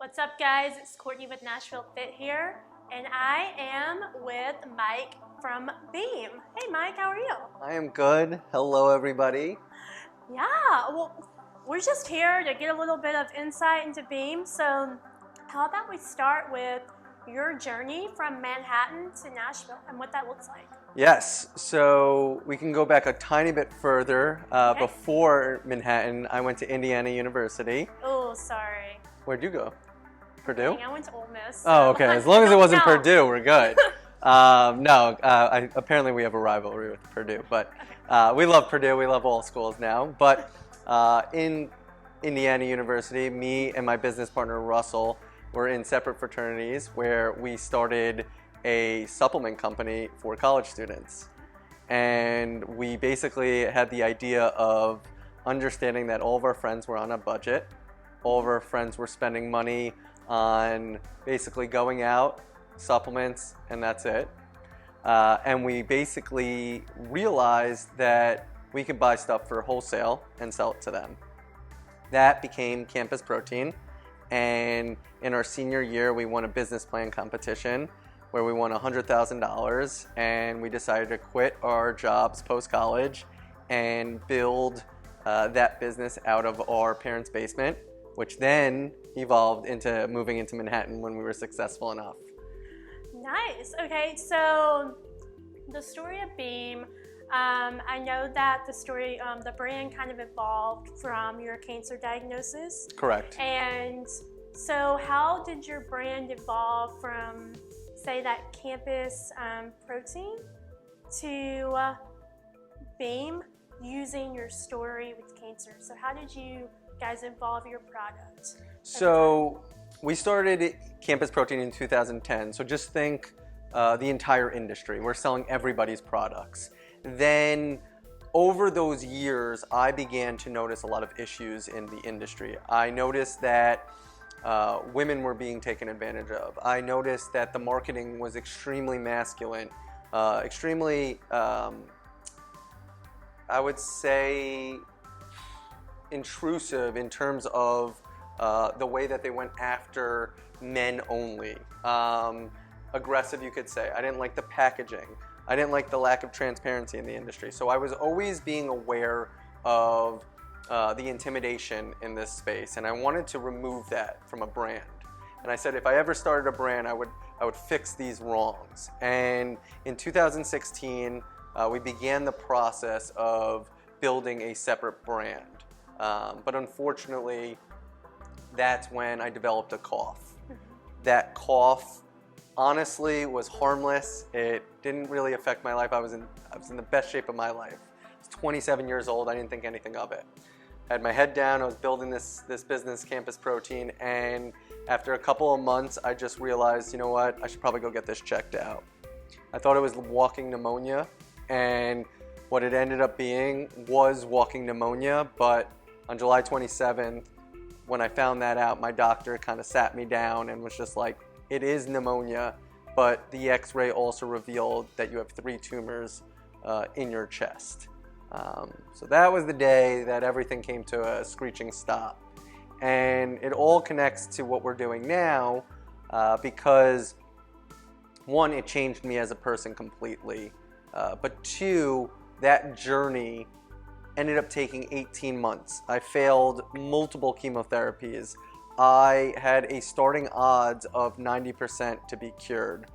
What's up, guys? It's Courtney with Nashville Fit here, and I am with Mike from Beam. Hey, Mike, how are you? I am good. Hello, everybody. Yeah, well, we're just here to get a little bit of insight into Beam. So, how about we start with your journey from Manhattan to Nashville and what that looks like? Yes, so we can go back a tiny bit further. Okay. Before Manhattan, I went to Indiana University. Oh, sorry. Where'd you go? Purdue? I went to Ole Miss. Oh, okay. As long as it wasn't No. Purdue, we're good. Apparently we have a rivalry with Purdue, but we love Purdue. We love all schools now. But in Indiana University, me and my business partner Russell were in separate fraternities where we started a supplement company for college students. And we basically had the idea of understanding that all of our friends were on a budget. All of our friends were spending money on basically going out, supplements, and that's it. And we basically realized that we could buy stuff for wholesale and sell it to them. That became Campus Protein. And in our senior year, we won a business plan competition where we won $100,000, and we decided to quit our jobs post-college and build that business out of our parents' basement, which then evolved into moving into Manhattan when we were successful enough. Nice. Okay, so the story of Beam, I know that the brand kind of evolved from your cancer diagnosis. Correct. And so how did your brand evolve from, say, that Campus Protein to Beam using your story with cancer? So how did you guys evolve your product? So we started Campus Protein in 2010. So just think the entire industry. We're selling everybody's products. Then over those years, I began to notice a lot of issues in the industry. I noticed that women were being taken advantage of. I noticed that the marketing was extremely masculine, extremely, I would say, intrusive in terms of the way that they went after men only. Aggressive, you could say. I didn't like the packaging. I didn't like the lack of transparency in the industry. So I was always being aware of the intimidation in this space, and I wanted to remove that from a brand. And I said if I ever started a brand, I would fix these wrongs. And in 2016, we began the process of building a separate brand. But unfortunately, that's when I developed a cough. That cough honestly was harmless. It didn't really affect my life. I was in the best shape of my life. I was 27 years old. I didn't think anything of it. I had my head down. I was building this business, Campus Protein, and after a couple of months, I just realized, you know what? I should probably go get this checked out. I thought it was walking pneumonia, and what it ended up being was walking pneumonia, but on July 27th, when I found that out, my doctor kind of sat me down and was just like, it is pneumonia, but the x-ray also revealed that you have 3 tumors in your chest. So that was the day that everything came to a screeching stop. And it all connects to what we're doing now because, one, it changed me as a person completely, but two, that journey ended up taking 18 months. I failed multiple chemotherapies. I had a starting odds of 90% to be cured,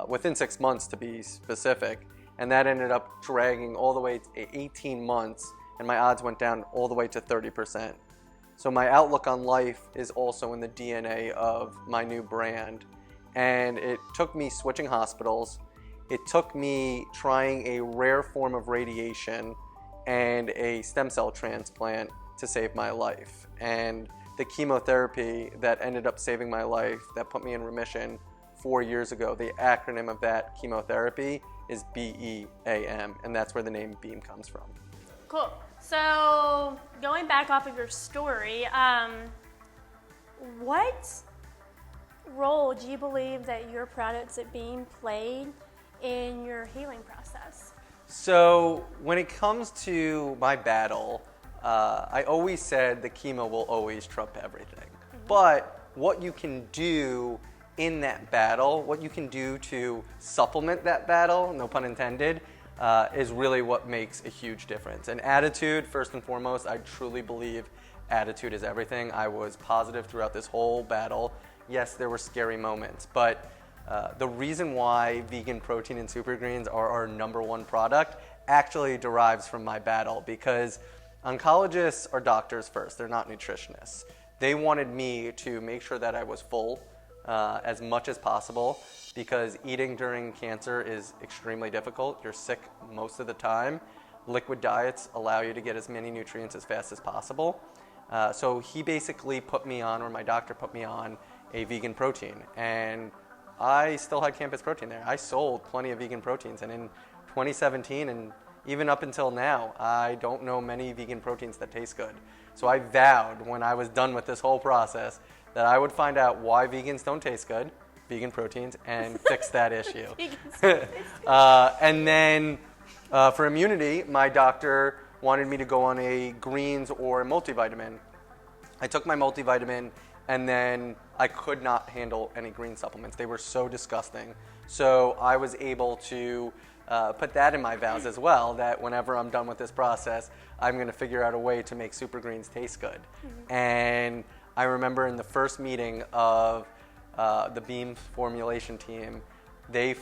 within 6 months to be specific, and that ended up dragging all the way to 18 months, and my odds went down all the way to 30%. So my outlook on life is also in the DNA of my new brand, and it took me switching hospitals. It took me trying a rare form of radiation and a stem cell transplant to save my life. And the chemotherapy that ended up saving my life, that put me in remission 4 years ago, the acronym of that chemotherapy is BEAM, and that's where the name Beam comes from. Cool. So going back off of your story, what role do you believe that your products at Beam played in your healing process? So when it comes to my battle, I always said the chemo will always trump everything. But what you can do in that battle, what you can do to supplement that battle, no pun intended, is really what makes a huge difference. And attitude, first and foremost, I truly believe attitude is everything. I was positive throughout this whole battle. Yes, there were scary moments, but the reason why vegan protein and super greens are our #1 product actually derives from my battle, because oncologists are doctors first, they're not nutritionists. They wanted me to make sure that I was full as much as possible, because eating during cancer is extremely difficult. You're sick most of the time. Liquid diets allow you to get as many nutrients as fast as possible. So he basically put me on, or my doctor put me on, a vegan protein. And I still had campus protein there. I sold plenty of vegan proteins. And in 2017 and even up until now, I don't know many vegan proteins that taste good. So I vowed when I was done with this whole process that I would find out why vegans don't taste good, vegan proteins, and fix that issue. And then for immunity, my doctor wanted me to go on a greens or a multivitamin. I took my multivitamin, and then I could not handle any green supplements. They were so disgusting. So I was able to put that in my vows as well, that whenever I'm done with this process, I'm going to figure out a way to make super greens taste good. Mm-hmm. And I remember in the first meeting of the Beam formulation team, they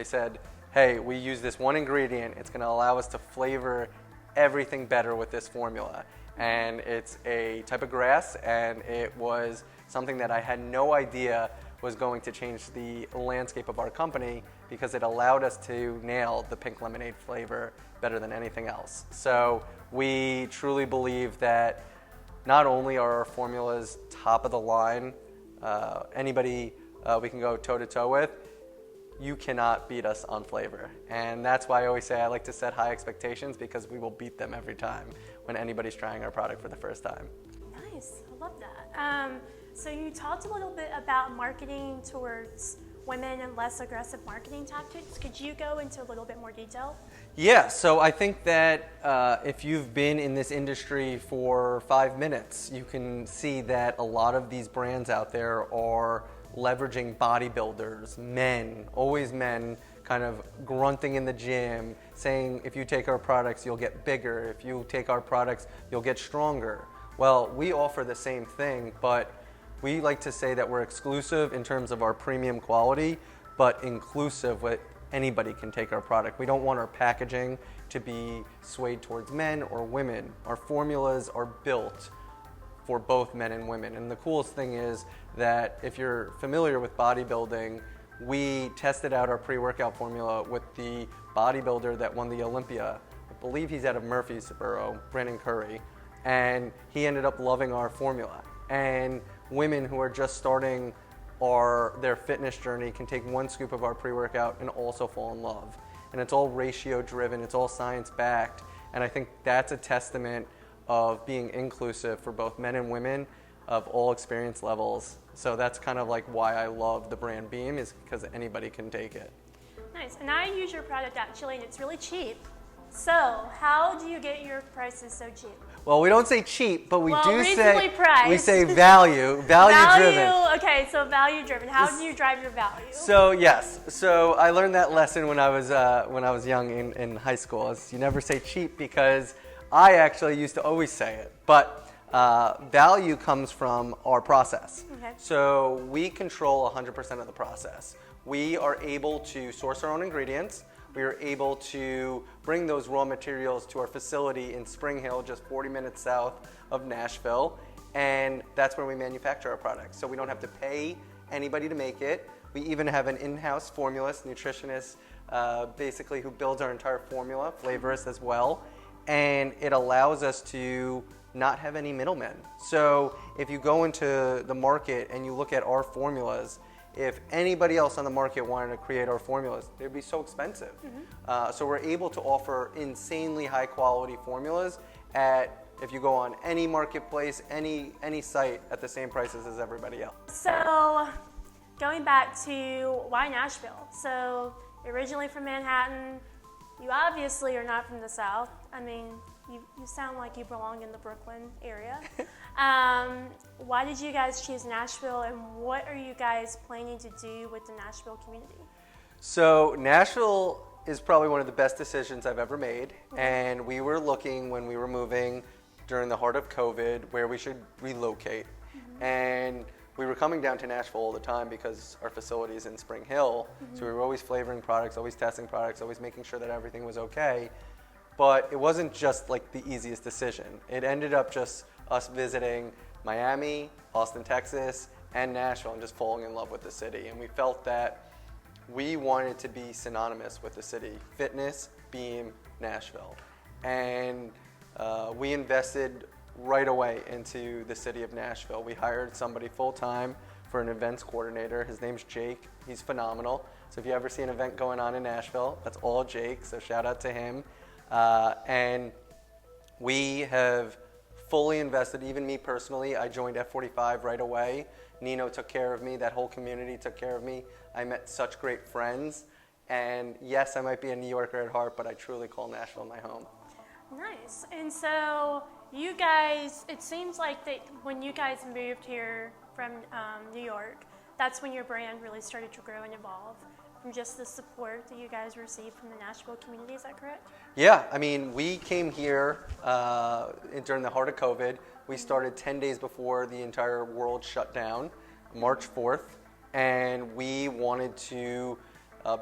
said, hey, we use this one ingredient, it's going to allow us to flavor everything better with this formula. And it's a type of grass, and it was something that I had no idea was going to change the landscape of our company, because it allowed us to nail the pink lemonade flavor better than anything else. So we truly believe that not only are our formulas top of the line, anybody we can go toe to toe with, you cannot beat us on flavor. And that's why I always say I like to set high expectations, because we will beat them every time when anybody's trying our product for the first time. Nice, I love that. So you talked a little bit about marketing towards women and less aggressive marketing tactics. Could you go into a little bit more detail? Yeah, so I think that if you've been in this industry for 5 minutes, you can see that a lot of these brands out there are leveraging bodybuilders, men, always men, kind of grunting in the gym, saying if you take our products, you'll get bigger. If you take our products, you'll get stronger. Well, we offer the same thing, but we like to say that we're exclusive in terms of our premium quality, but inclusive with anybody can take our product. We don't want our packaging to be swayed towards men or women. Our formulas are built for both men and women. And the coolest thing is that if you're familiar with bodybuilding, we tested out our pre-workout formula with the bodybuilder that won the Olympia. I believe he's out of Murfreesboro, Brandon Curry, and he ended up loving our formula. And women who are just starting their fitness journey can take 1 scoop of our pre-workout and also fall in love. And it's all ratio driven, it's all science backed, and I think that's a testament of being inclusive for both men and women of all experience levels. So that's kind of like why I love the brand Beam, is because anybody can take it. Nice, and I use your product actually, and it's really cheap. So how do you get your prices so cheap? Well, we don't say cheap, but we priced. say value driven. Okay, so value driven. How do you drive your value? So yes, so I learned that lesson when I was young in high school. Is you never say cheap, because I actually used to always say it, but value comes from our process. Okay. So we control 100% of the process. We are able to source our own ingredients. We are able to bring those raw materials to our facility in Spring Hill, just 40 minutes south of Nashville, and that's where we manufacture our products. So we don't have to pay anybody to make it. We even have an in-house formulist, nutritionist, basically who builds our entire formula, flavorist as well, and it allows us to not have any middlemen. So if you go into the market and you look at our formulas, if anybody else on the market wanted to create our formulas, they'd be so expensive. Mm-hmm. So we're able to offer insanely high quality formulas if you go on any marketplace, any site, at the same prices as everybody else. So going back to why Nashville? So originally from Manhattan, you obviously are not from the South. I mean, you sound like you belong in the Brooklyn area. Why did you guys choose Nashville, and what are you guys planning to do with the Nashville community? So Nashville is probably one of the best decisions I've ever made. And we were looking when we were moving during the heart of COVID where we should relocate. And we were coming down to Nashville all the time because our facility is in Spring Hill. So we were always flavoring products, always testing products, always making sure that everything was okay. But it wasn't just like the easiest decision. It ended up just us visiting Miami, Austin, Texas, and Nashville and just falling in love with the city. And we felt that we wanted to be synonymous with the city. Fitness, Beam, Nashville. And we invested right away into the city of Nashville. We hired somebody full-time for an events coordinator. His name's Jake. He's phenomenal. So if you ever see an event going on in Nashville, that's all Jake, so shout out to him. And we have fully invested, even me personally. I joined F45 right away. Nino took care of me. That whole community took care of me. I met such great friends. And yes, I might be a New Yorker at heart, but I truly call Nashville my home. Nice. And so you guys, it seems like that when you guys moved here from New York, that's when your brand really started to grow and evolve from just the support that you guys received from the Nashville community. Is that correct? Yeah, I mean, we came here during the heart of COVID. We started 10 days before the entire world shut down, March 4th, and we wanted to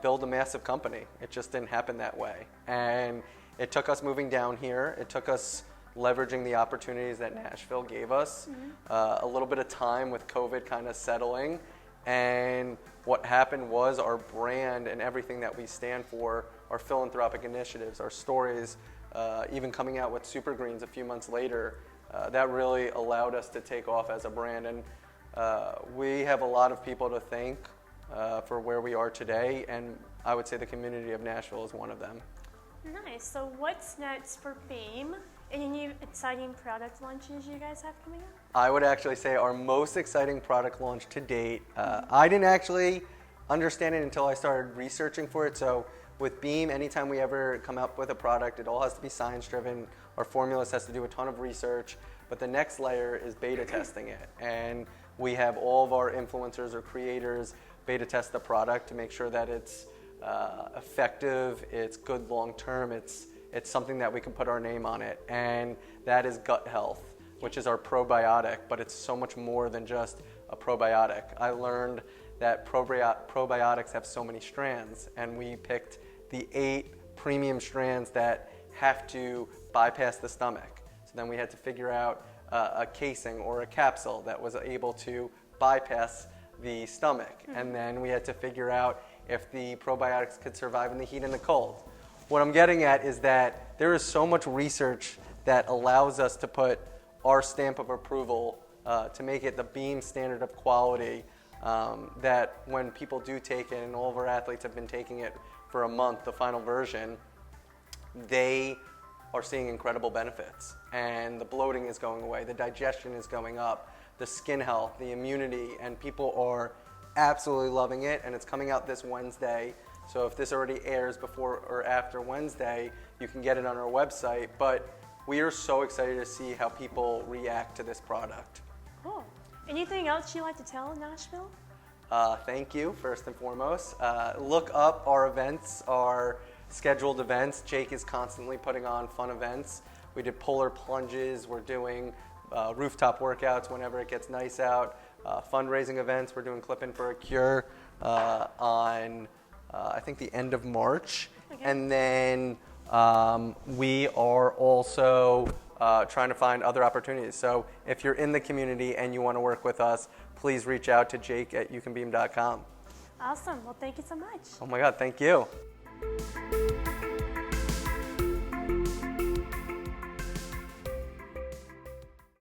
build a massive company. It just didn't happen that way. And it took us moving down here. It took us leveraging the opportunities that Nashville gave us, a little bit of time with COVID kind of settling. And what happened was our brand and everything that we stand for, our philanthropic initiatives, our stories, even coming out with Super Greens a few months later, that really allowed us to take off as a brand. And we have a lot of people to thank for where we are today, and I would say the community of Nashville is one of them. Nice. So what's next for Beam? Any new exciting product launches you guys have coming up? I would actually say our most exciting product launch to date. I didn't actually understand it until I started researching for it. So with Beam, anytime we ever come up with a product, it all has to be science driven. Our formulas has to do a ton of research, but the next layer is beta testing it. And we have all of our influencers or creators beta test the product to make sure that it's effective, it's good long term, it's something that we can put our name on it. And that is gut health, which is our probiotic, but it's so much more than just a probiotic. I learned that probiotics have so many strands, and we picked the 8 premium strands that have to bypass the stomach. So then we had to figure out a casing or a capsule that was able to bypass the stomach. And then we had to figure out if the probiotics could survive in the heat and the cold. What I'm getting at is that there is so much research that allows us to put our stamp of approval to make it the Beam standard of quality, that when people do take it, and all of our athletes have been taking it for a month, the final version, they are seeing incredible benefits. And the bloating is going away, the digestion is going up, the skin health, the immunity, and people are absolutely loving it. And it's coming out this Wednesday. So if this already airs before or after Wednesday, you can get it on our website. But we are so excited to see how people react to this product. Cool. Anything else you'd like to tell Nashville? Thank you, first and foremost. Look up our events, our scheduled events. Jake is constantly putting on fun events. We did polar plunges. We're doing rooftop workouts whenever it gets nice out. Fundraising events. We're doing Clip In for a Cure on I think the end of March. Okay. And then we are also trying to find other opportunities. So if you're in the community and you want to work with us, please reach out to Jake at youcanbeam.com. Awesome. Well, thank you so much. Oh my God, thank you.